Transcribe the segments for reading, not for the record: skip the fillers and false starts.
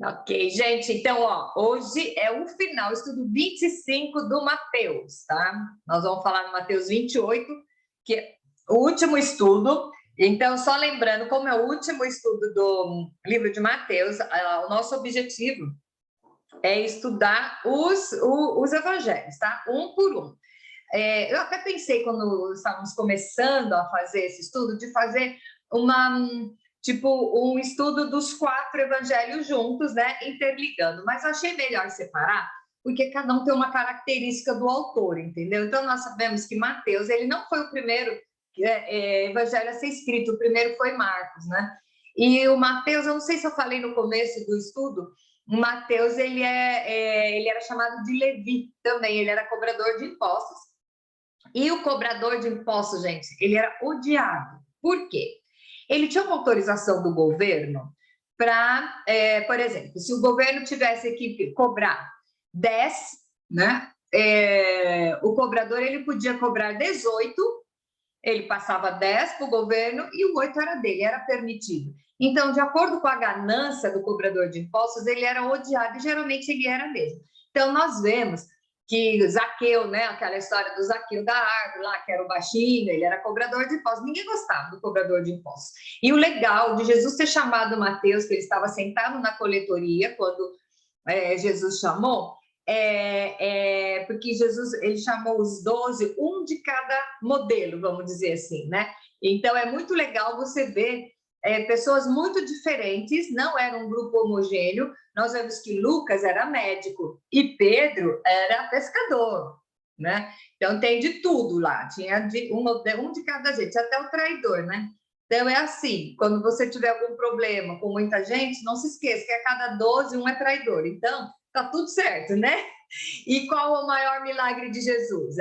Ok, gente, então, ó, hoje é o final, estudo 25 do Mateus, tá? Nós vamos falar no Mateus 28, que é o último estudo. Então, só lembrando, como é o último estudo do livro de Mateus, o nosso objetivo é estudar os evangelhos, tá? Um por um. Eu até pensei, quando estávamos começando a fazer esse estudo, de fazer um estudo dos 4 evangelhos juntos, né, interligando, mas eu achei melhor separar, porque cada um tem uma característica do autor, entendeu? Então, nós sabemos que Mateus, ele não foi o primeiro evangelho a ser escrito, o primeiro foi Marcos, né? E o Mateus, eu não sei se eu falei no começo do estudo, o Mateus, ele era chamado de Levi também, ele era cobrador de impostos. E o cobrador de impostos, gente, ele era odiado. Por quê? Ele tinha uma autorização do governo para, por exemplo, se o governo tivesse que cobrar 10, né? O cobrador ele podia cobrar 18, ele passava 10 para o governo e o 8 era dele, era permitido. Então, de acordo com a ganância do cobrador de impostos, ele era odiado e geralmente ele era mesmo. Então, nós vemos que Zaqueu, né, aquela história do Zaqueu da árvore lá, que era o baixinho, ele era cobrador de impostos, ninguém gostava do cobrador de impostos. E o legal de Jesus ter chamado Mateus, que ele estava sentado na coletoria, quando Jesus chamou, porque Jesus, ele chamou os 12, um de cada modelo, vamos dizer assim, né? Então, é muito legal você ver pessoas muito diferentes, não era um grupo homogêneo. Nós vemos que Lucas era médico e Pedro era pescador, né? Então, tem de tudo lá, tinha um de cada jeito, até o traidor, né? Então, é assim, quando você tiver algum problema com muita gente, não se esqueça que a cada 12, um é traidor. Então, tá tudo certo, né? E qual é o maior milagre de Jesus?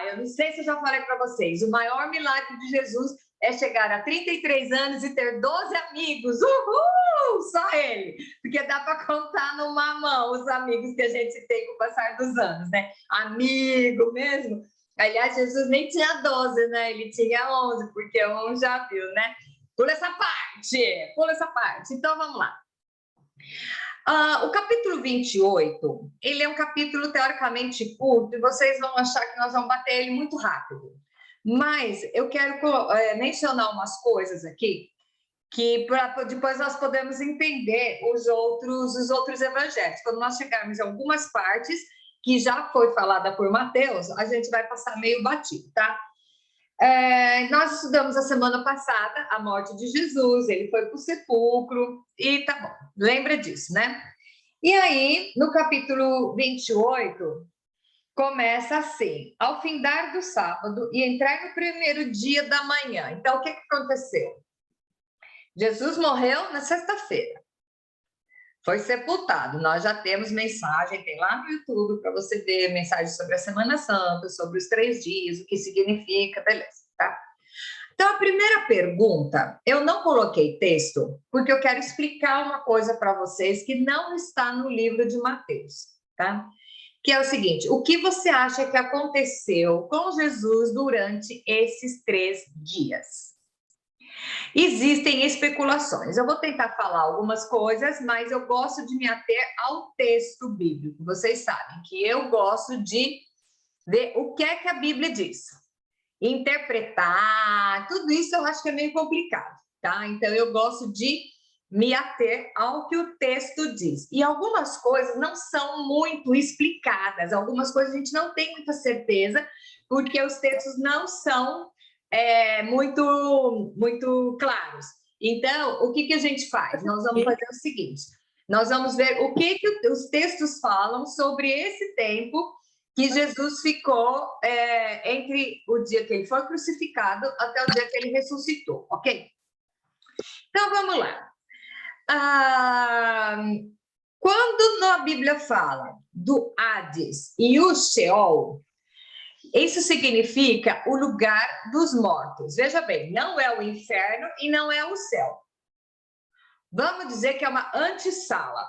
Eu não sei se eu já falei para vocês, o maior milagre de Jesus é chegar a 33 anos e ter 12 amigos. Uhul! Só ele. Porque dá para contar numa mão os amigos que a gente tem com o passar dos anos, né? Amigo mesmo. Aliás, Jesus nem tinha 12, né? Ele tinha 11, porque um já viu, né? Pula essa parte, pula essa parte. Então, vamos lá. O capítulo 28, ele é um capítulo teoricamente curto, e vocês vão achar que nós vamos bater ele muito rápido. Mas eu quero mencionar umas coisas aqui, que depois nós podemos entender os outros evangelhos. Quando nós chegarmos em algumas partes que já foi falada por Mateus, a gente vai passar meio batido, tá? Nós estudamos a semana passada a morte de Jesus, ele foi para o sepulcro, e tá bom, lembra disso, né? E aí, no capítulo 28, começa assim: ao findar do sábado e entrar no primeiro dia da manhã. Então, o que aconteceu? Jesus morreu na sexta-feira, foi sepultado. Nós já temos mensagem, tem lá no YouTube para você ver mensagem sobre a Semana Santa, sobre os 3 dias, o que significa, beleza, tá? Então, a primeira pergunta, eu não coloquei texto, porque eu quero explicar uma coisa para vocês que não está no livro de Mateus, tá? Que é o seguinte: o que você acha que aconteceu com Jesus durante esses 3 dias? Existem especulações. Eu vou tentar falar algumas coisas, mas eu gosto de me ater ao texto bíblico. Vocês sabem que eu gosto de ver o que é que a Bíblia diz. Interpretar, tudo isso eu acho que é meio complicado, tá? Então, eu gosto de me ater ao que o texto diz. E algumas coisas não são muito explicadas, algumas coisas a gente não tem muita certeza, porque os textos não são muito claros. Então, o que a gente faz? Nós vamos fazer o seguinte: nós vamos ver o que os textos falam sobre esse tempo que Jesus ficou entre o dia que ele foi crucificado até o dia que ele ressuscitou, ok? Então, vamos lá. Quando a Bíblia fala do Hades e o Sheol, isso significa o lugar dos mortos. Veja bem, não é o inferno e não é o céu. Vamos dizer que é uma antessala,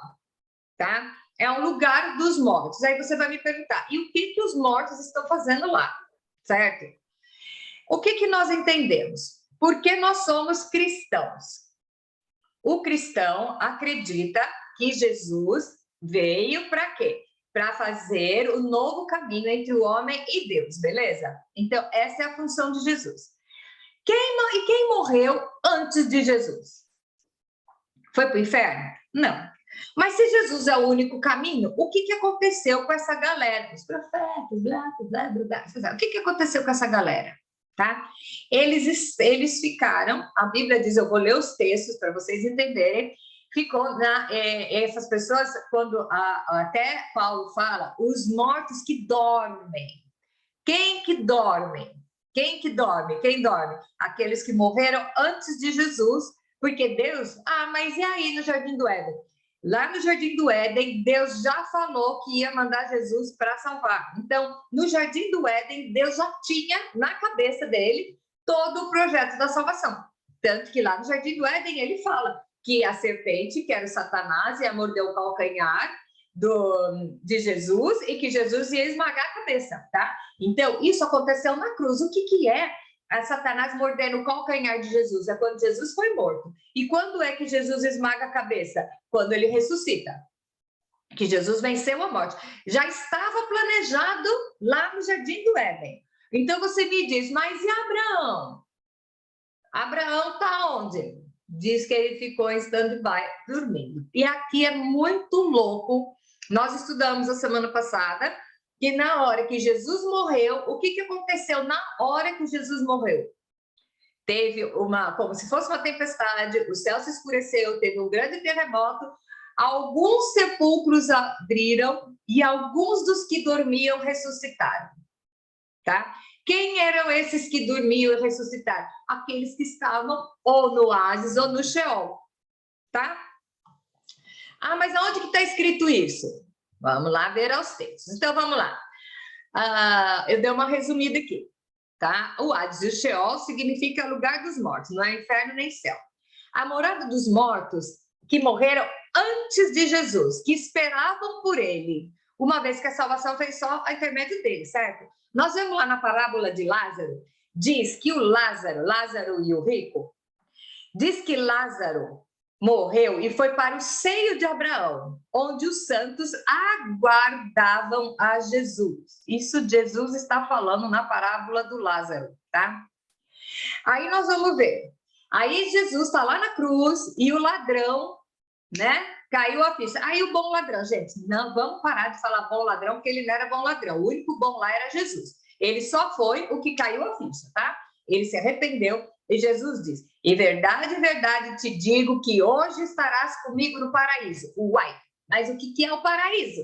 tá? É um lugar dos mortos. Aí você vai me perguntar, e o que os mortos estão fazendo lá, certo? O que nós entendemos? Porque nós somos cristãos. O cristão acredita que Jesus veio para quê? Para fazer o novo caminho entre o homem e Deus, beleza? Então, essa é a função de Jesus. Quem morreu antes de Jesus? Foi para o inferno? Não. Mas se Jesus é o único caminho, o que aconteceu com essa galera? Os profetas, blá, blá, blá, blá. O que aconteceu com essa galera? Tá? Eles ficaram, a Bíblia diz, eu vou ler os textos para vocês entenderem, essas pessoas, quando até Paulo fala, os mortos que dormem. Quem que dorme? Quem que dorme? Quem dorme? Aqueles que morreram antes de Jesus, porque Deus... mas e aí no Jardim do Éden? Lá no Jardim do Éden, Deus já falou que ia mandar Jesus para salvar. Então, no Jardim do Éden, Deus já tinha na cabeça dele todo o projeto da salvação. Tanto que lá no Jardim do Éden, ele fala que a serpente, que era o Satanás, ia morder o calcanhar de Jesus e que Jesus ia esmagar a cabeça, tá? Então, isso aconteceu na cruz. O que é a Satanás mordendo o calcanhar de Jesus? É quando Jesus foi morto. E quando é que Jesus esmaga a cabeça? Quando ele ressuscita. Que Jesus venceu a morte. Já estava planejado lá no Jardim do Éden. Então você me diz, mas e Abraão? Abraão está onde? Diz que ele ficou em stand-by, dormindo. E aqui é muito louco. Nós estudamos a semana passada que na hora que Jesus morreu, o que aconteceu na hora que Jesus morreu? Teve como se fosse uma tempestade, o céu se escureceu, teve um grande terremoto, alguns sepulcros abriram e alguns dos que dormiam ressuscitaram, tá? Quem eram esses que dormiam e ressuscitaram? Aqueles que estavam ou no Hades ou no Sheol, tá? Mas aonde que está escrito isso? Vamos lá ver aos textos. Então, vamos lá. Eu dei uma resumida aqui, tá? O Hades e o Sheol significa lugar dos mortos, não é inferno nem céu. A morada dos mortos que morreram antes de Jesus, que esperavam por ele, uma vez que a salvação fez só a intermédio dele, certo? Nós vemos lá na parábola de Lázaro, diz que o Lázaro e o rico, diz que Lázaro morreu e foi para o seio de Abraão, onde os santos aguardavam a Jesus. Isso Jesus está falando na parábola do Lázaro, tá? Aí nós vamos ver. Aí Jesus está lá na cruz e o ladrão, né? Caiu a ficha. Aí o bom ladrão, gente, não vamos parar de falar bom ladrão, porque ele não era bom ladrão. O único bom lá era Jesus. Ele só foi o que caiu a ficha, tá? Ele se arrependeu e Jesus diz: em verdade, te digo que hoje estarás comigo no paraíso. Uai, mas o que é o paraíso?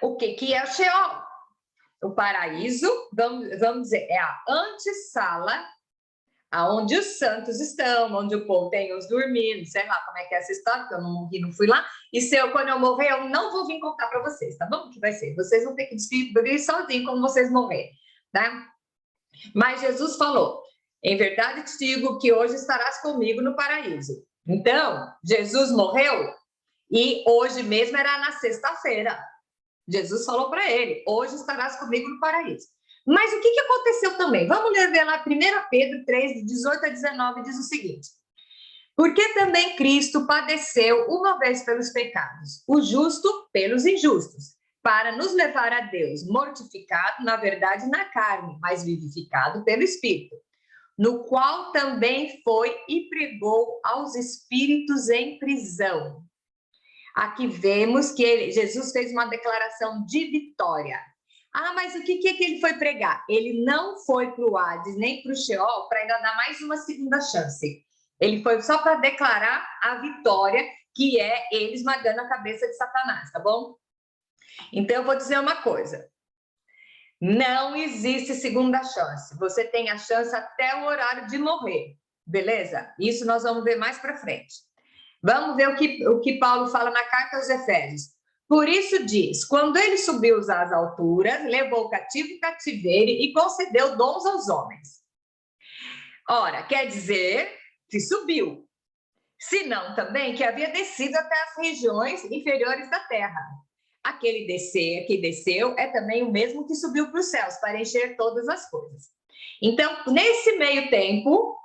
O que é o Sheol? O paraíso, vamos dizer, é a antessala, aonde os santos estão, onde o povo tem os dormindo, sei lá como é que é essa história, porque eu não fui lá. E quando eu morrer, eu não vou vir contar para vocês, tá bom? Que vai ser? Vocês vão ter que descobrir sozinhos quando vocês morrerem, tá? Mas Jesus falou: em verdade te digo que hoje estarás comigo no paraíso. Então, Jesus morreu e hoje mesmo era na sexta-feira. Jesus falou para ele: hoje estarás comigo no paraíso. Mas o que aconteceu também? Vamos ver lá 1 Pedro 3, de 18 a 19, diz o seguinte: porque também Cristo padeceu uma vez pelos pecados, o justo pelos injustos, para nos levar a Deus, mortificado, na verdade, na carne, mas vivificado pelo Espírito, no qual também foi e pregou aos espíritos em prisão. Aqui vemos que Jesus fez uma declaração de vitória. Mas o que ele foi pregar? Ele não foi para o Hades nem para o Sheol para ainda dar mais uma segunda chance. Ele foi só para declarar a vitória, que é ele esmagando a cabeça de Satanás, tá bom? Então, eu vou dizer uma coisa. Não existe segunda chance. Você tem a chance até o horário de morrer, beleza? Isso nós vamos ver mais para frente. Vamos ver o que Paulo fala na carta aos Efésios. Por isso diz: quando ele subiu às alturas, levou o cativo o cativeiro e concedeu dons aos homens. Ora, quer dizer que subiu. Se não, também que havia descido até as regiões inferiores da terra. Aquele que desceu é também o mesmo que subiu para os céus, para encher todas as coisas. Então, nesse meio tempo,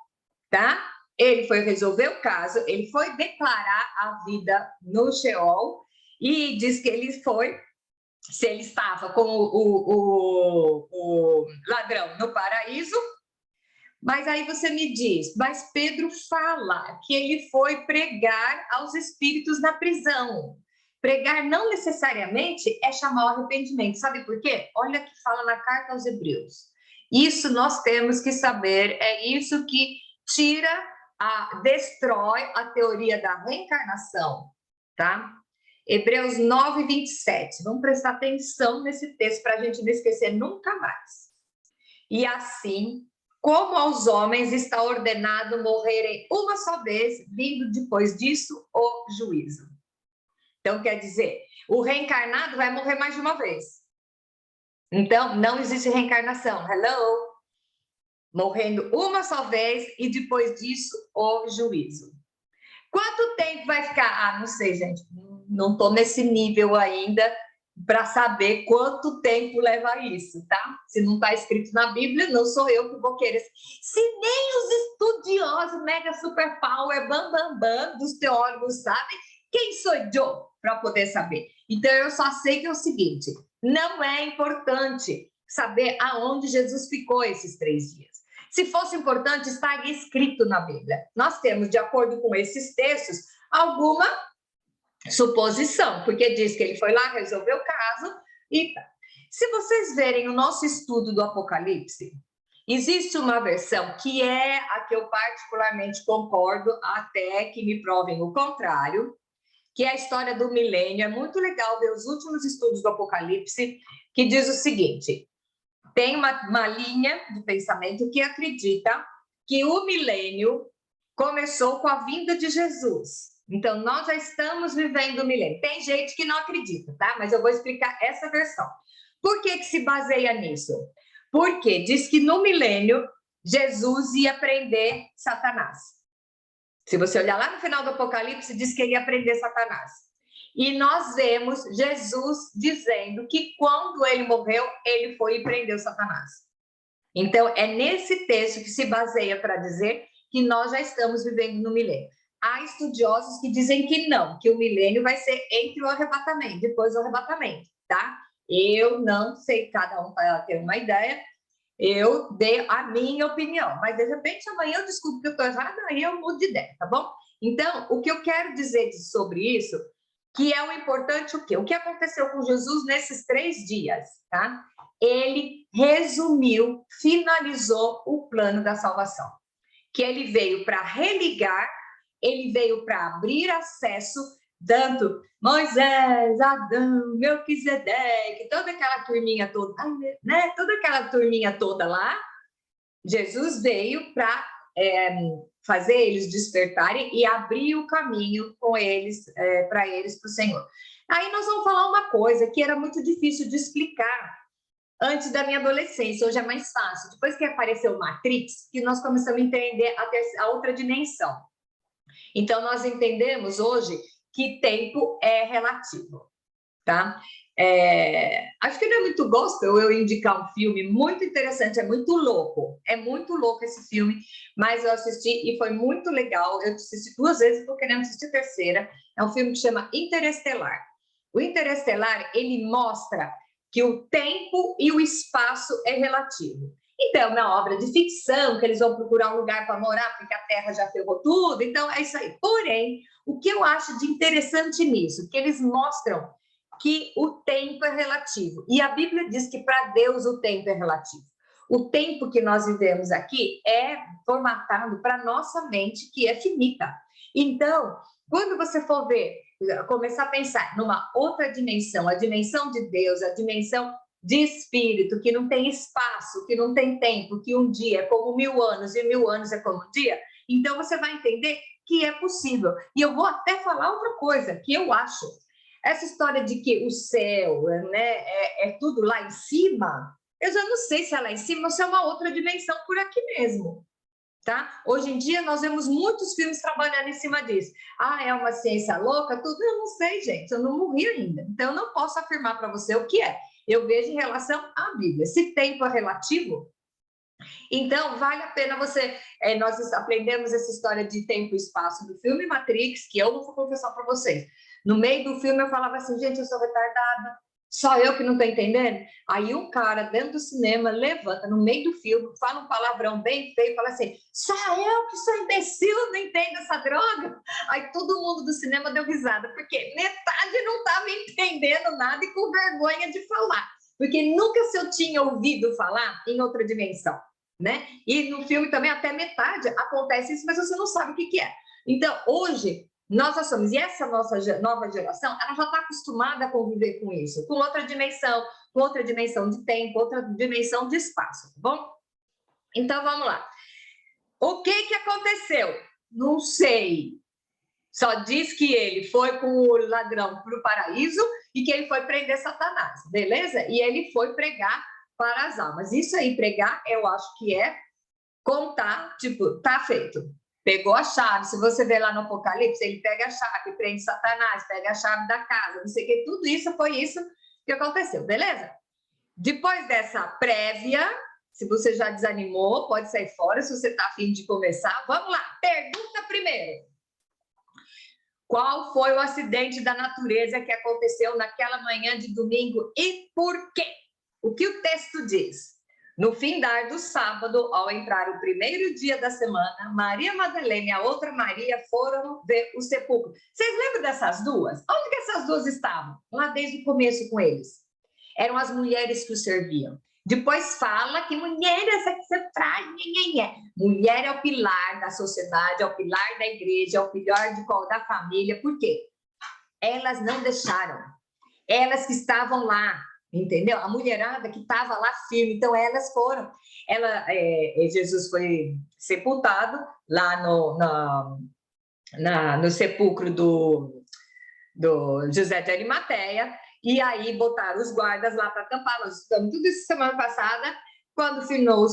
tá? ele foi resolver o caso, ele foi declarar a vida no Sheol e diz que ele foi, se ele estava com o ladrão no paraíso. Mas aí você me diz, mas Pedro fala que ele foi pregar aos espíritos na prisão. Pregar não necessariamente é chamar ao arrependimento. Sabe por quê? Olha o que fala na carta aos Hebreus. Isso nós temos que saber, é isso que destrói a teoria da reencarnação, tá? Hebreus 9, 27. Vamos prestar atenção nesse texto para a gente não esquecer nunca mais. E assim, como aos homens está ordenado morrerem uma só vez, vindo depois disso o juízo. Então, quer dizer, o reencarnado vai morrer mais de uma vez. Então, não existe reencarnação. Hello? Morrendo uma só vez e depois disso o juízo. Quanto tempo vai ficar? Ah, não sei, gente. Não estou nesse nível ainda para saber quanto tempo leva isso, tá? Se não está escrito na Bíblia, não sou eu que vou querer. Se nem os estudiosos, mega super power, bam, dos teólogos sabem, quem sou eu para poder saber? Então, eu só sei que é o seguinte, não é importante saber aonde Jesus ficou esses 3 dias. Se fosse importante, estaria escrito na Bíblia. Nós temos, de acordo com esses textos, alguma suposição, porque diz que ele foi lá, resolveu o caso e tá. Se vocês verem o nosso estudo do Apocalipse, existe uma versão que é a que eu particularmente concordo, até que me provem o contrário, que é a história do milênio. É muito legal ver os últimos estudos do Apocalipse, que diz o seguinte, tem uma linha de pensamento que acredita que o milênio começou com a vinda de Jesus. Então, nós já estamos vivendo o milênio. Tem gente que não acredita, tá? Mas eu vou explicar essa versão. Por que se baseia nisso? Porque diz que no milênio, Jesus ia prender Satanás. Se você olhar lá no final do Apocalipse, diz que ele ia prender Satanás. E nós vemos Jesus dizendo que quando ele morreu, ele foi e prendeu Satanás. Então, é nesse texto que se baseia para dizer que nós já estamos vivendo no milênio. Há estudiosos que dizem que não, que o milênio vai ser entre o arrebatamento, depois do arrebatamento, tá? Eu não sei, cada um tem uma ideia, eu dei a minha opinião, mas de repente amanhã eu descubro que eu estou errada, aí eu mudo de ideia, tá bom? Então, o que eu quero dizer sobre isso, que é o importante o quê? O que aconteceu com Jesus nesses 3 dias, tá? Ele resumiu, finalizou o plano da salvação, que ele veio para religar, ele veio para abrir acesso, tanto Moisés, Adão, Melquisedeque, toda aquela turminha toda, né? Toda aquela turminha toda lá, Jesus veio para fazer eles despertarem e abrir o caminho com eles, para eles, para o Senhor. Aí nós vamos falar uma coisa que era muito difícil de explicar antes da minha adolescência, hoje é mais fácil. Depois que apareceu Matrix, que nós começamos a entender a outra dimensão. Então, nós entendemos hoje que tempo é relativo, tá? Acho que não é muito gospel eu indicar um filme muito interessante, é muito louco esse filme, mas eu assisti e foi muito legal. Eu assisti 2 vezes, estou querendo assistir a terceira. É um filme que chama Interestelar. O Interestelar, ele mostra que o tempo e o espaço é relativo. Então, na obra de ficção, que eles vão procurar um lugar para morar, porque a Terra já ferrou tudo, então é isso aí. Porém, o que eu acho de interessante nisso, que eles mostram que o tempo é relativo. E a Bíblia diz que para Deus o tempo é relativo. O tempo que nós vivemos aqui é formatado para nossa mente, que é finita. Então, quando você for ver, começar a pensar numa outra dimensão, a dimensão de Deus, a dimensão de espírito, que não tem espaço, que não tem tempo, que um dia é como 1000 anos e 1000 anos é como um dia, então você vai entender que é possível. E eu vou até falar outra coisa que eu acho. Essa história de que o céu, né, é tudo lá em cima, eu já não sei se é lá em cima ou se é uma outra dimensão por aqui mesmo, tá? Hoje em dia nós vemos muitos filmes trabalhando em cima disso. Ah, é uma ciência louca? Tudo? Eu não sei, gente, eu não morri ainda. Então eu não posso afirmar para você o que é. Eu vejo em relação à Bíblia. Se tempo é relativo, Então, vale a pena você... nós aprendemos essa história de tempo e espaço do filme Matrix, que eu não vou confessar para vocês. No meio do filme, eu falava assim, gente, eu sou retardada, só eu que não estou entendendo. Aí um cara dentro do cinema levanta no meio do filme, fala um palavrão bem feio, fala assim, só eu que sou imbecil, não entendo essa droga. Aí todo mundo do cinema deu risada, porque metade não estava entendendo nada e com vergonha de falar, porque nunca se eu tinha ouvido falar em outra dimensão, né? E no filme também até metade acontece isso, mas você não sabe o que é. Então, hoje, nós achamos, e essa nossa nova geração, ela já está acostumada a conviver com isso, com outra dimensão de tempo, outra dimensão de espaço, tá bom? Então, vamos lá. O que aconteceu? Não sei. Só diz que ele foi com o ladrão para o paraíso e que ele foi prender Satanás, beleza? E ele foi pregar para as almas. Isso aí, pregar, eu acho que é contar, tipo, tá feito. Pegou a chave, se você ver lá no Apocalipse, ele pega a chave, prende Satanás, pega a chave da casa, não sei o que, tudo isso foi isso que aconteceu, beleza? Depois dessa prévia, se você já desanimou, pode sair fora, se você tá afim de começar, vamos lá, pergunta primeiro. Qual foi o acidente da natureza que aconteceu naquela manhã de domingo e por quê? O que o texto diz? No findar do sábado, ao entrar o primeiro dia da semana, Maria Madalena e a outra Maria foram ver o sepulcro. Vocês lembram dessas duas? Onde que essas duas estavam? Lá desde o começo com eles. Eram as mulheres que o serviam. Depois fala que mulher é essa que você traz. Mulher é o pilar da sociedade, é o pilar da igreja, é o pilar da família. Por quê? Elas não deixaram. Elas que estavam lá, entendeu? A mulherada que estava lá firme. Então, elas foram. Jesus foi sepultado lá no sepulcro do José de Arimateia. E aí botaram os guardas lá para tampar. Nós estudamos tudo isso semana passada, quando findou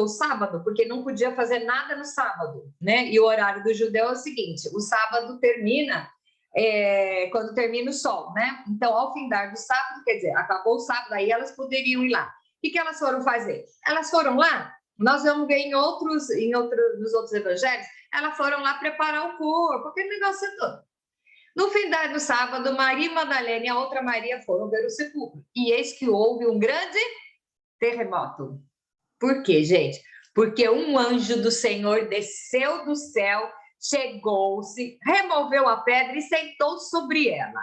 o sábado, porque não podia fazer nada no sábado, né? E o horário do judeu é o seguinte: o sábado termina quando termina o sol, né? Então, ao findar do sábado, quer dizer, acabou o sábado, aí elas poderiam ir lá. O que elas foram fazer? Elas foram lá, nós vamos ver nos outros evangelhos, elas foram lá preparar o corpo, aquele negócio todo. No findar do sábado, Maria Madalena e a outra Maria foram ver o sepulcro. E eis que houve um grande terremoto. Por quê, gente? Porque um anjo do Senhor desceu do céu, chegou-se, removeu a pedra e sentou sobre ela.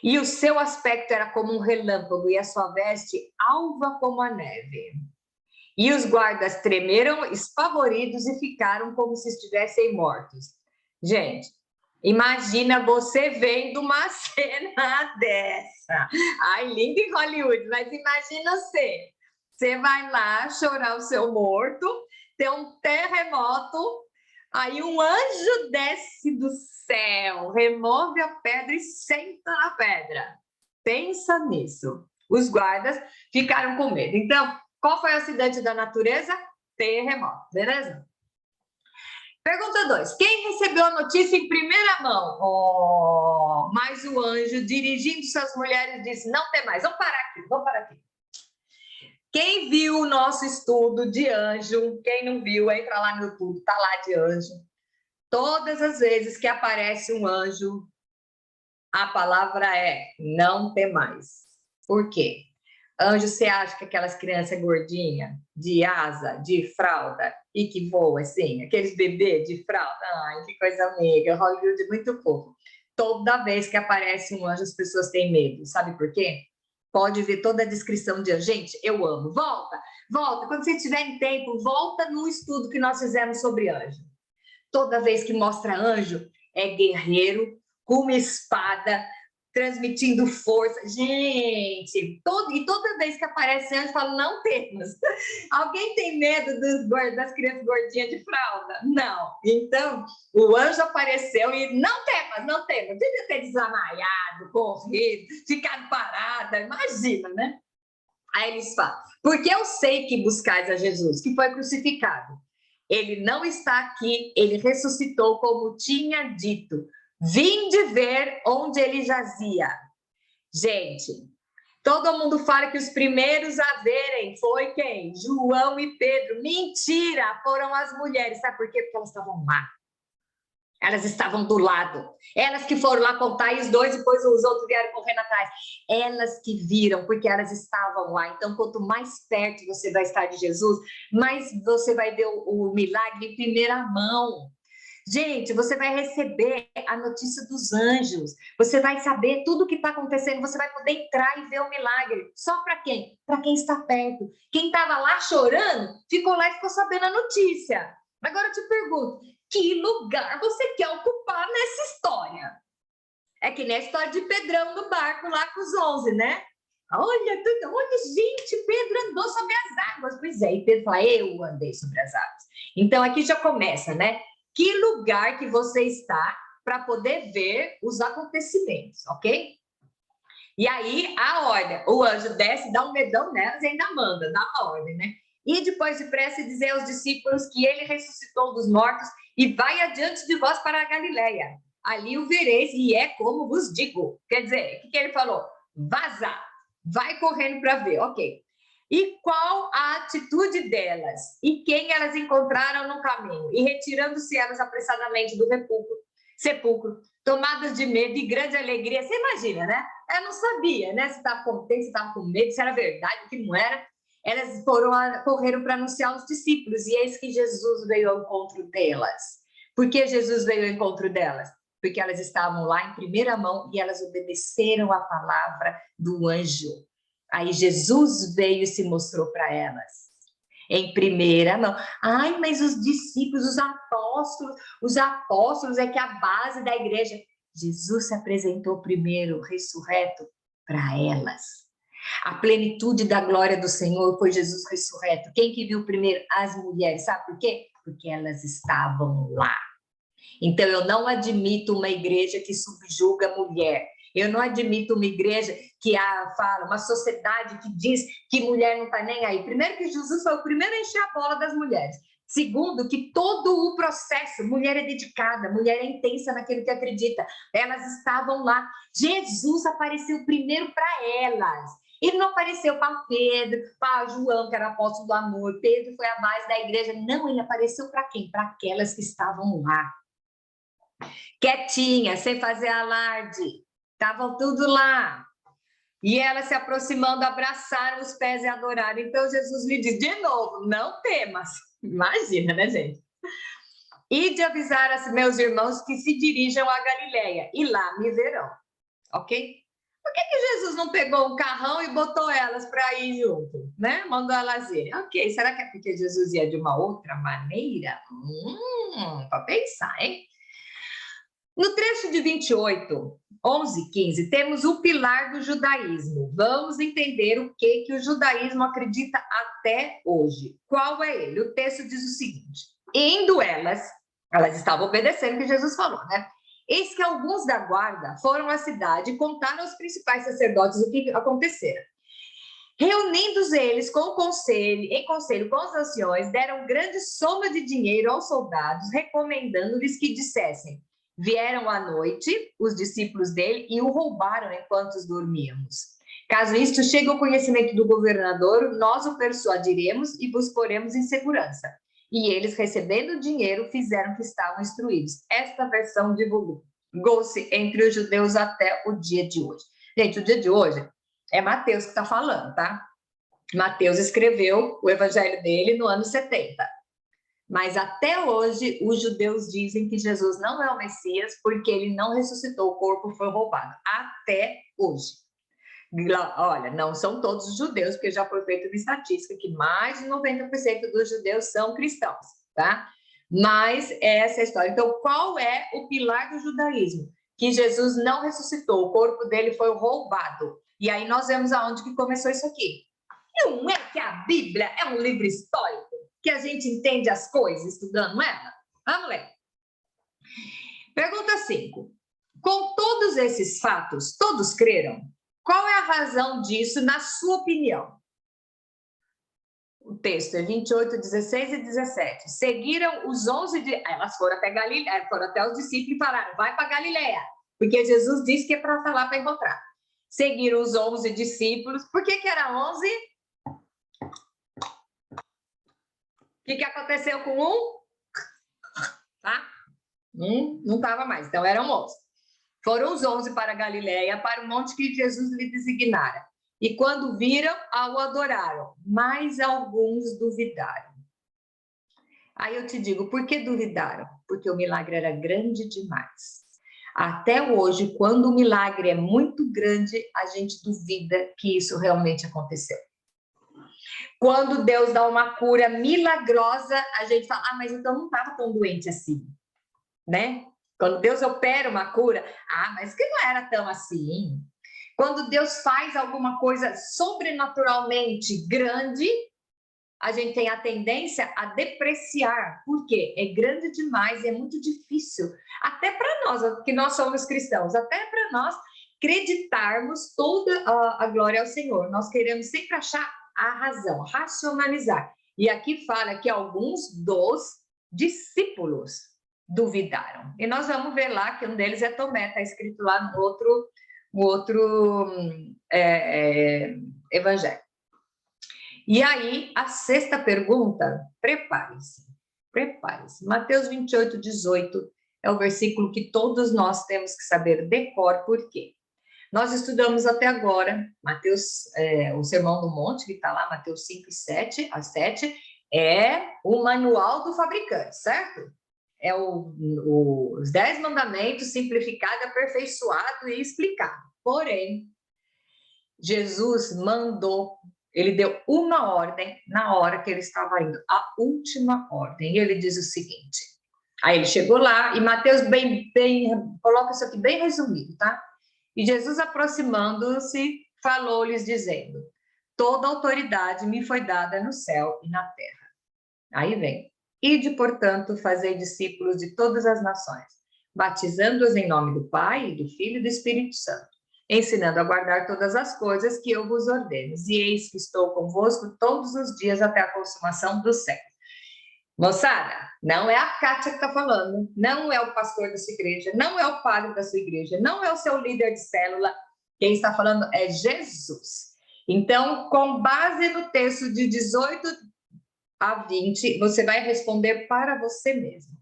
E o seu aspecto era como um relâmpago e a sua veste alva como a neve. E os guardas tremeram, espavoridos e ficaram como se estivessem mortos. Gente, imagina você vendo uma cena dessa. Ai, lindo em Hollywood, mas imagina você. Você vai lá chorar o seu morto, tem um terremoto, aí um anjo desce do céu, remove a pedra e senta na pedra. Pensa nisso. Os guardas ficaram com medo. Então, qual foi o acidente da natureza? Terremoto, beleza? Pergunta 2. Quem recebeu a notícia em primeira mão? Mas o anjo, dirigindo-se às mulheres, disse, não tem mais, vamos parar aqui. Quem viu o nosso estudo de anjo, quem não viu, entra lá no YouTube, tá lá de anjo. Todas as vezes que aparece um anjo, a palavra é não tem mais. Por quê? Anjo, você acha que aquelas crianças gordinhas, de asa, de fralda, e que voam assim, aqueles bebês de fralda, ai, que coisa amiga, Hollywood é muito fofo. Toda vez que aparece um anjo, as pessoas têm medo. Sabe por quê? Pode ver toda a descrição de anjo. Gente, eu amo. Volta. Quando você tiver em tempo, volta no estudo que nós fizemos sobre anjo. Toda vez que mostra anjo, é guerreiro, com uma espada, transmitindo força. Gente, toda vez que aparece anjo, eu falo, não temos. Alguém tem medo das crianças gordinhas de fralda? Não. Então, o anjo apareceu e não temos. Devia ter desamaiado, corrido, ficado parada, imagina, né? Aí eles falam, porque eu sei que buscais a Jesus, que foi crucificado. Ele não está aqui, ele ressuscitou como tinha dito. Vinde ver onde ele jazia. Gente, Todo mundo fala que os primeiros a verem foi quem? João e Pedro. Mentira! Foram as mulheres. Sabe por quê? Porque elas estavam lá. Elas estavam do lado. Elas que foram lá contar e os dois, depois os outros vieram correndo atrás. Elas que viram, porque elas estavam lá. Então, quanto mais perto você vai estar de Jesus, mais você vai ver o milagre em primeira mão. Gente, você vai receber a notícia dos anjos, você vai saber tudo o que está acontecendo, você vai poder entrar e ver o milagre. Só para quem? Para quem está perto. Quem estava lá chorando, ficou lá e ficou sabendo a notícia. Agora eu te pergunto, que lugar você quer ocupar nessa história? É que nem a história de Pedrão no barco lá com os 11, né? Olha, gente, Pedro andou sobre as águas. Pois é, e Pedro fala, eu andei sobre as águas. Então, aqui já começa, né? Que lugar que você está para poder ver os acontecimentos, ok? E aí, o anjo desce, dá um medão nelas e ainda manda, dá uma ordem, né? E depois depressa dizer aos discípulos que ele ressuscitou dos mortos e vai adiante de vós para a Galileia. Ali o vereis e é como vos digo. Quer dizer, o que ele falou? Vaza, vai correndo para ver, ok. E qual a atitude delas? E quem elas encontraram no caminho? E retirando-se elas apressadamente do sepulcro, tomadas de medo e grande alegria. Você imagina, né? Ela não sabia, né? Se estava contente, se estava com medo, se era verdade, o que não era. Elas correram para anunciar aos discípulos. E eis que Jesus veio ao encontro delas. Por que Jesus veio ao encontro delas? Porque elas estavam lá em primeira mão e elas obedeceram a palavra do anjo. Aí Jesus veio e se mostrou para elas, em primeira mão. Ai, mas os discípulos, os apóstolos é que é a base da igreja. Jesus se apresentou primeiro, ressurreto, para elas. A plenitude da glória do Senhor foi Jesus ressurreto. Quem que viu primeiro? As mulheres. Sabe por quê? Porque elas estavam lá. Então, eu não admito uma igreja que subjuga a mulher. Eu não admito uma igreja que fala, uma sociedade que diz que mulher não está nem aí. Primeiro que Jesus foi o primeiro a encher a bola das mulheres. Segundo, que todo o processo, mulher é dedicada, mulher é intensa naquilo que acredita. Elas estavam lá. Jesus apareceu primeiro para elas. Ele não apareceu para Pedro, para João, que era apóstolo do amor. Pedro foi a base da igreja. Não, ele apareceu para quem? Para aquelas que estavam lá. Quietinha, sem fazer alarde. Estavam tudo lá. E elas se aproximando, abraçaram os pés e adoraram. Então Jesus lhe diz, de novo, não temas. Imagina, né, gente? E de avisar a meus irmãos que se dirijam a Galileia, e lá me verão. Ok? Por que Jesus não pegou um carrão e botou elas para ir junto, né? Mandou elas irem. Ok, será que é porque Jesus ia de uma outra maneira? Para pensar, hein? No trecho de 28, 11, 15, temos o pilar do judaísmo. Vamos entender o que o judaísmo acredita até hoje. Qual é ele? O texto diz o seguinte, indo elas estavam obedecendo o que Jesus falou, né? Eis que alguns da guarda foram à cidade e contaram aos principais sacerdotes o que acontecera. Reunindo eles em conselho com os anciões, deram grande soma de dinheiro aos soldados, recomendando-lhes que dissessem, vieram à noite os discípulos dele e o roubaram enquanto dormíamos. Caso isto chegue ao conhecimento do governador, nós o persuadiremos e vos poremos em segurança. E eles, recebendo o dinheiro, fizeram que estavam instruídos. Esta versão divulgou-se entre os judeus até o dia de hoje. Gente, o dia de hoje é Mateus que está falando, tá? Mateus escreveu o evangelho dele no ano 70. Mas até hoje, os judeus dizem que Jesus não é o Messias porque ele não ressuscitou, o corpo foi roubado. Até hoje. Olha, não são todos os judeus, porque já foi feita uma estatística que mais de 90% dos judeus são cristãos, tá? Mas essa é a história. Então, qual é o pilar do judaísmo? Que Jesus não ressuscitou, o corpo dele foi roubado. E aí nós vemos aonde que começou isso aqui. Não é que a Bíblia é um livro histórico, que a gente entende as coisas estudando ela? Vamos ler. Pergunta 5. Com todos esses fatos, todos creram? Qual é a razão disso, na sua opinião? O texto é 28, 16 e 17. Seguiram os 11... Elas foram até Galileia, foram até os discípulos e falaram, vai para Galileia, porque Jesus disse que é para falar para encontrar. seguiram os 11 discípulos. Por que era 11? O que aconteceu com um? Tá? Não estava mais, então eram 11. Foram os 11 para a Galiléia, para o monte que Jesus lhe designara. E quando viram, o adoraram, mas alguns duvidaram. Aí eu te digo, por que duvidaram? Porque o milagre era grande demais. Até hoje, quando o milagre é muito grande, a gente duvida que isso realmente aconteceu. Quando Deus dá uma cura milagrosa, a gente fala, mas então não estava tão doente assim, né? Quando Deus opera uma cura, mas que não era tão assim. Quando Deus faz alguma coisa sobrenaturalmente grande, a gente tem a tendência a depreciar. Por quê? É grande demais, é muito difícil. Até para nós, que nós somos cristãos, até para nós acreditarmos toda a glória ao Senhor. Nós queremos sempre achar a razão, racionalizar. E aqui fala que alguns dos discípulos duvidaram. E nós vamos ver lá que um deles é Tomé, está escrito lá no outro evangelho. E aí, a sexta pergunta, prepare-se. Mateus 28, 18 é o versículo que todos nós temos que saber de cor, por quê? Nós estudamos até agora, o Sermão do Monte, que está lá, Mateus 5 e 7, a 7, é o manual do fabricante, certo? É os 10 mandamentos simplificado, aperfeiçoado e explicado. Porém, Jesus mandou, ele deu uma ordem na hora que ele estava indo, a última ordem. E ele diz o seguinte, aí ele chegou lá, e Mateus coloca isso aqui bem resumido, tá? E Jesus, aproximando-se, falou-lhes dizendo, toda autoridade me foi dada no céu e na terra. Aí vem, ide, portanto, fazei discípulos de todas as nações, batizando-os em nome do Pai, do Filho e do Espírito Santo, ensinando a guardar todas as coisas que eu vos ordeno. E eis que estou convosco todos os dias até a consumação do século. Moçada, não é a Kátia que está falando, não é o pastor da sua igreja, não é o padre da sua igreja, não é o seu líder de célula, quem está falando é Jesus. Então, com base no texto de 18 a 20, você vai responder para você mesmo.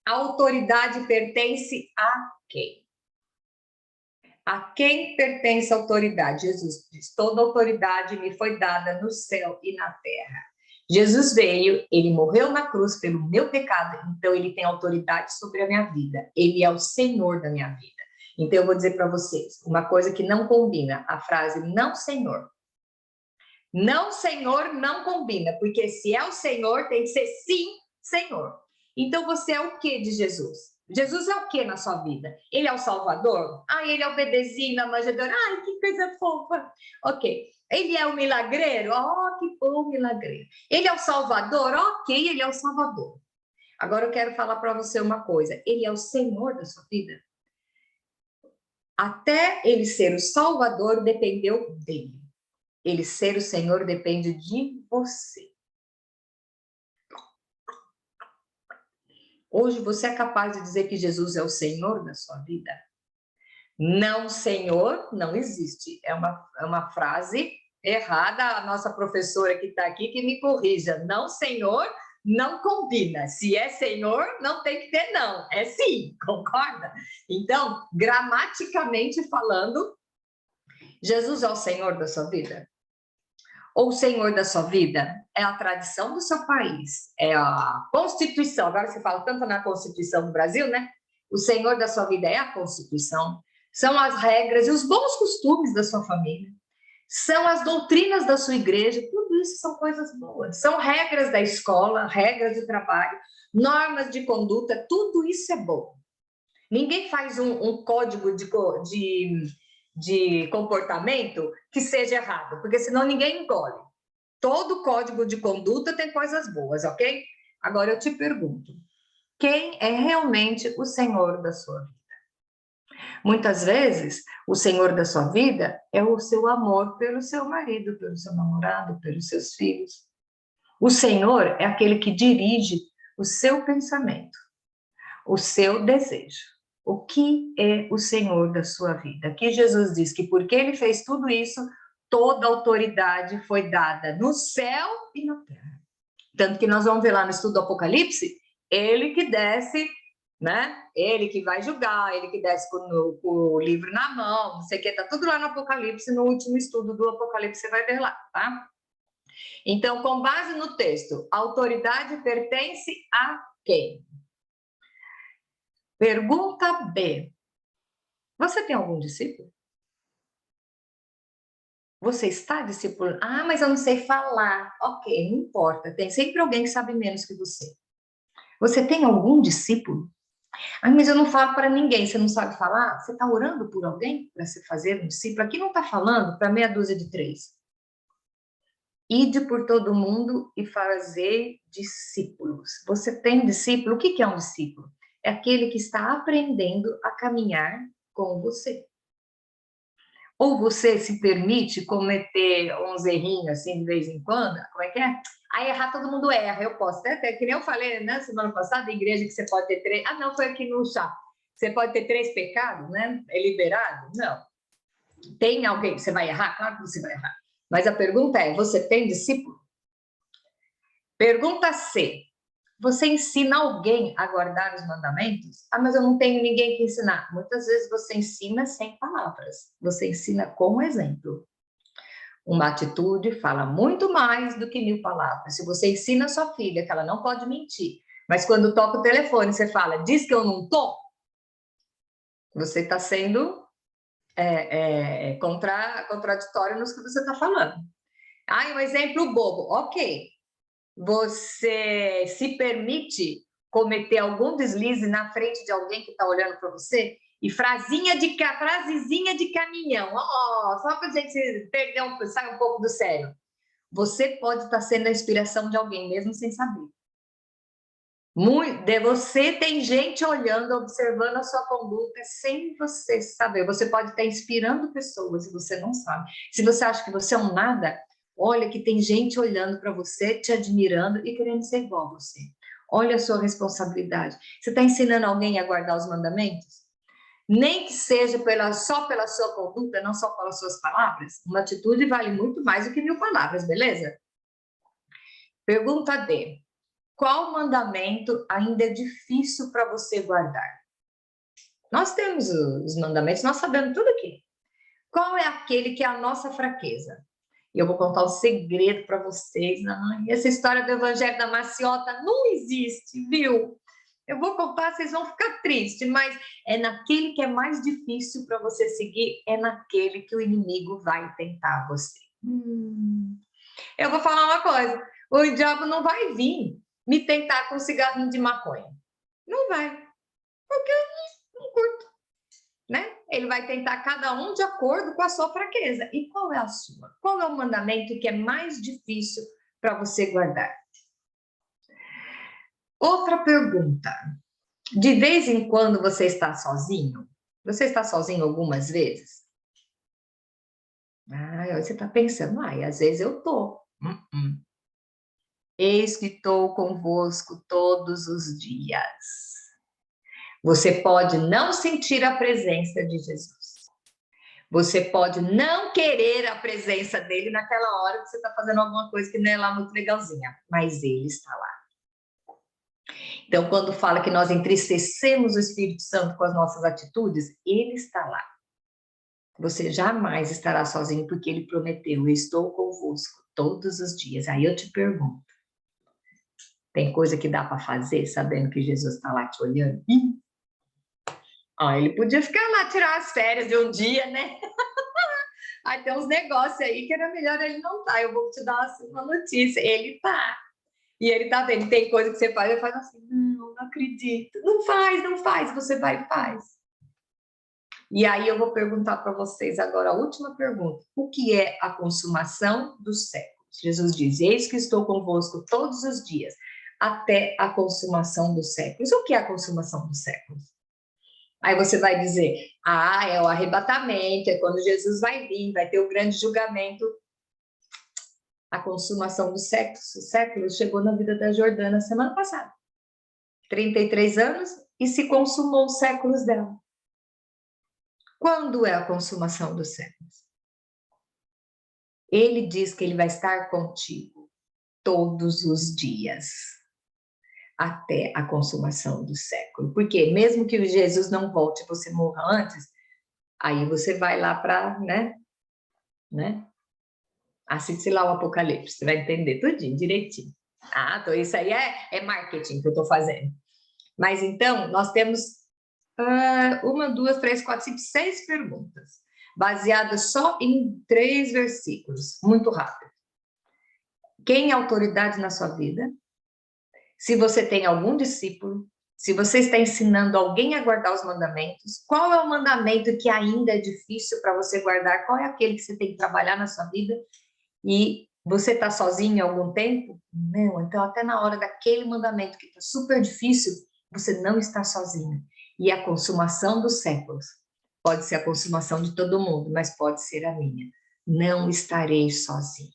A autoridade pertence a quem? A quem pertence a autoridade? Jesus diz, toda autoridade me foi dada no céu e na terra. Jesus veio, ele morreu na cruz pelo meu pecado, então ele tem autoridade sobre a minha vida. Ele é o Senhor da minha vida. Então eu vou dizer para vocês, uma coisa que não combina, a frase não Senhor. Não Senhor não combina, porque se é o Senhor, tem que ser sim Senhor. Então você é o que de Jesus? Jesus é o que na sua vida? Ele é o Salvador? Ele é o bebezinho, a manjedoura? Ai, que coisa fofa. Ok. Ele é o milagreiro? Oh, que bom milagreiro. Ele é o Salvador? Ok, ele é o Salvador. Agora eu quero falar para você uma coisa. Ele é o Senhor da sua vida? Até ele ser o Salvador dependeu dele. Ele ser o Senhor depende de você. Hoje você é capaz de dizer que Jesus é o Senhor da sua vida? Não, Senhor, não existe. É uma frase errada. A nossa professora que está aqui que me corrija. Não, Senhor, não combina. Se é Senhor, não tem que ter não. É sim, concorda? Então, gramaticamente falando, Jesus é o Senhor da sua vida? Ou o Senhor da sua vida é a tradição do seu país, é a Constituição. Agora se fala tanto na Constituição do Brasil, né? O Senhor da sua vida é a Constituição, são as regras e os bons costumes da sua família, são as doutrinas da sua igreja, tudo isso são coisas boas, são regras da escola, regras de trabalho, normas de conduta, tudo isso é bom. Ninguém faz um código de comportamento que seja errado, porque senão ninguém engole. Todo código de conduta tem coisas boas, ok? Agora eu te pergunto, quem é realmente o Senhor da sua vida? Muitas vezes, o Senhor da sua vida é o seu amor pelo seu marido, pelo seu namorado, pelos seus filhos. O Senhor é aquele que dirige o seu pensamento, o seu desejo. O que é o Senhor da sua vida? Aqui Jesus diz que porque ele fez tudo isso, toda autoridade foi dada no céu e na terra. Tanto que nós vamos ver lá no estudo do Apocalipse, ele que desce, né? Ele que vai julgar, ele que desce com o livro na mão, não sei o que, tá tudo lá no Apocalipse, no último estudo do Apocalipse, você vai ver lá, tá? Então, com base no texto, a autoridade pertence a quem? Pergunta B. Você tem algum discípulo? Você está discipulando? Ah, mas eu não sei falar. Ok, não importa. Tem sempre alguém que sabe menos que você. Você tem algum discípulo? Ah, mas eu não falo para ninguém. Você não sabe falar? Você está orando por alguém para se fazer um discípulo? Aqui não está falando para meia dúzia de três. Ide por todo mundo e fazer discípulos. Você tem discípulo? O que é um discípulo? É aquele que está aprendendo a caminhar com você. Ou você se permite cometer uns errinhos assim de vez em quando? Como é que é? Aí errar todo mundo erra, eu posso. Até que nem eu falei na semana passada, na igreja que você pode ter três. Ah, não, foi aqui no chá. Você pode ter três pecados, né? É liberado? Não. Tem alguém, você vai errar? Claro que você vai errar. Mas a pergunta é: você tem discípulo? Pergunta C. Você ensina alguém a guardar os mandamentos? Ah, mas eu não tenho ninguém que ensinar. Muitas vezes você ensina sem palavras. Você ensina com exemplo. Uma atitude fala muito mais do que 1000 palavras. Se você ensina a sua filha que ela não pode mentir, mas quando toca o telefone você fala, diz que eu não tô, você está sendo contraditório nos que você está falando. Ah, um exemplo bobo. Ok. Você se permite cometer algum deslize na frente de alguém que está olhando para você? E frasezinha de caminhão, só para a gente sair um pouco do sério. Você pode estar sendo a inspiração de alguém, mesmo sem saber. De você tem gente olhando, observando a sua conduta sem você saber. Você pode estar inspirando pessoas e você não sabe. Se você acha que você é um nada, olha que tem gente olhando para você, te admirando e querendo ser igual a você. Olha a sua responsabilidade. Você está ensinando alguém a guardar os mandamentos? Nem que seja só pela sua conduta, não só pelas suas palavras. Uma atitude vale muito mais do que 1000 palavras, beleza? Pergunta D. Qual mandamento ainda é difícil para você guardar? Nós temos os mandamentos, nós sabemos tudo aqui. Qual é aquele que é a nossa fraqueza? E eu vou contar um segredo para vocês. Ai, essa história do Evangelho da Maciota não existe, viu? Eu vou contar, vocês vão ficar tristes, mas é naquele que é mais difícil para você seguir, é naquele que o inimigo vai tentar você. Eu vou falar uma coisa, o diabo não vai vir me tentar com um cigarrinho de maconha. Não vai, porque eu não curto, né? Ele vai tentar cada um de acordo com a sua fraqueza. E qual é a sua? Qual é o mandamento que é mais difícil para você guardar? Outra pergunta. De vez em quando você está sozinho? Você está sozinho algumas vezes? Ah, você está pensando, às vezes eu estou. Eis que estou convosco todos os dias. Você pode não sentir a presença de Jesus. Você pode não querer a presença dele naquela hora que você está fazendo alguma coisa que não é lá muito legalzinha, mas ele está lá. Então, quando fala que nós entristecemos o Espírito Santo com as nossas atitudes, ele está lá. Você jamais estará sozinho, porque ele prometeu, eu estou convosco todos os dias. Aí eu te pergunto, tem coisa que dá para fazer sabendo que Jesus está lá te olhando? Ele podia ficar lá, tirar as férias de um dia, né? Aí tem uns negócios aí que era melhor ele não estar. Eu vou te dar uma notícia, ele tá. E ele tá vendo, tem coisa que você faz, ele faz assim, não acredito. Não faz, você vai e faz. E aí eu vou perguntar para vocês agora a última pergunta. O que é a consumação dos séculos? Jesus diz, eis que estou convosco todos os dias, até a consumação dos séculos. O que é a consumação dos séculos? Aí você vai dizer, é o arrebatamento, é quando Jesus vai vir, vai ter o grande julgamento. A consumação dos séculos chegou na vida da Jordana semana passada. 33 anos e se consumou os séculos dela. Quando é a consumação dos séculos? Ele diz que ele vai estar contigo todos os dias, até a consumação do século. Porque mesmo que Jesus não volte, você morra antes, aí você vai lá para, né? Assiste lá o Apocalipse, você vai entender tudinho, direitinho. Ah, então isso aí é marketing que eu estou fazendo. Mas então, nós temos 1, 2, 3, 4, 5, 6 perguntas, baseadas só em 3 versículos, muito rápido. Quem é autoridade na sua vida? Se você tem algum discípulo, se você está ensinando alguém a guardar os mandamentos, qual é o mandamento que ainda é difícil para você guardar? Qual é aquele que você tem que trabalhar na sua vida? E você está sozinho em algum tempo? Não, então até na hora daquele mandamento que está super difícil, você não está sozinho. E a consumação dos séculos, pode ser a consumação de todo mundo, mas pode ser a minha. Não estarei sozinha.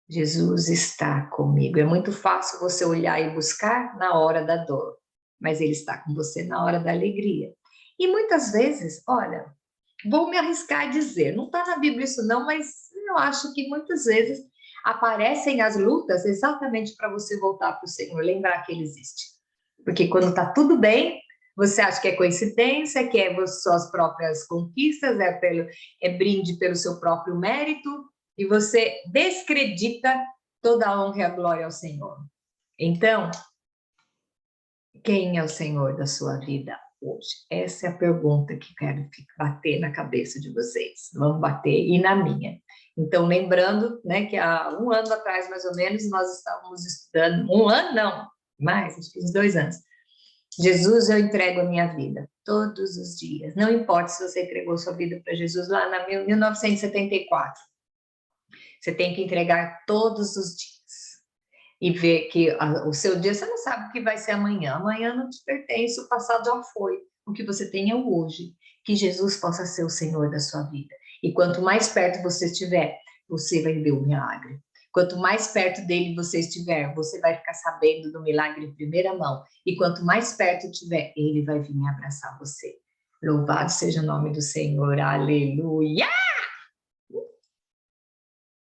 Jesus está comigo. É muito fácil você olhar e buscar na hora da dor, mas Ele está com você na hora da alegria. E muitas vezes, olha, vou me arriscar a dizer, não está na Bíblia isso não, mas eu acho que muitas vezes aparecem as lutas exatamente para você voltar para o Senhor, lembrar que Ele existe. Porque quando está tudo bem, você acha que é coincidência, que é suas próprias conquistas, é brinde pelo seu próprio mérito, e você descredita toda a honra e a glória ao Senhor. Então, quem é o Senhor da sua vida hoje? Essa é a pergunta que quero bater na cabeça de vocês. Vamos bater e na minha. Então, lembrando, né, que há 1 ano atrás, mais ou menos, nós estávamos estudando, 1 ano não, mais, acho que uns 2 anos. Jesus, eu entrego a minha vida todos os dias. Não importa se você entregou sua vida para Jesus lá na 1974. Você tem que entregar todos os dias. E ver que o seu dia, você não sabe o que vai ser amanhã. Amanhã não te pertence, o passado já foi. O que você tem é o hoje. Que Jesus possa ser o Senhor da sua vida. E quanto mais perto você estiver, você vai ver o milagre. Quanto mais perto dele você estiver, você vai ficar sabendo do milagre em primeira mão. E quanto mais perto estiver, ele vai vir abraçar você. Louvado seja o nome do Senhor. Aleluia!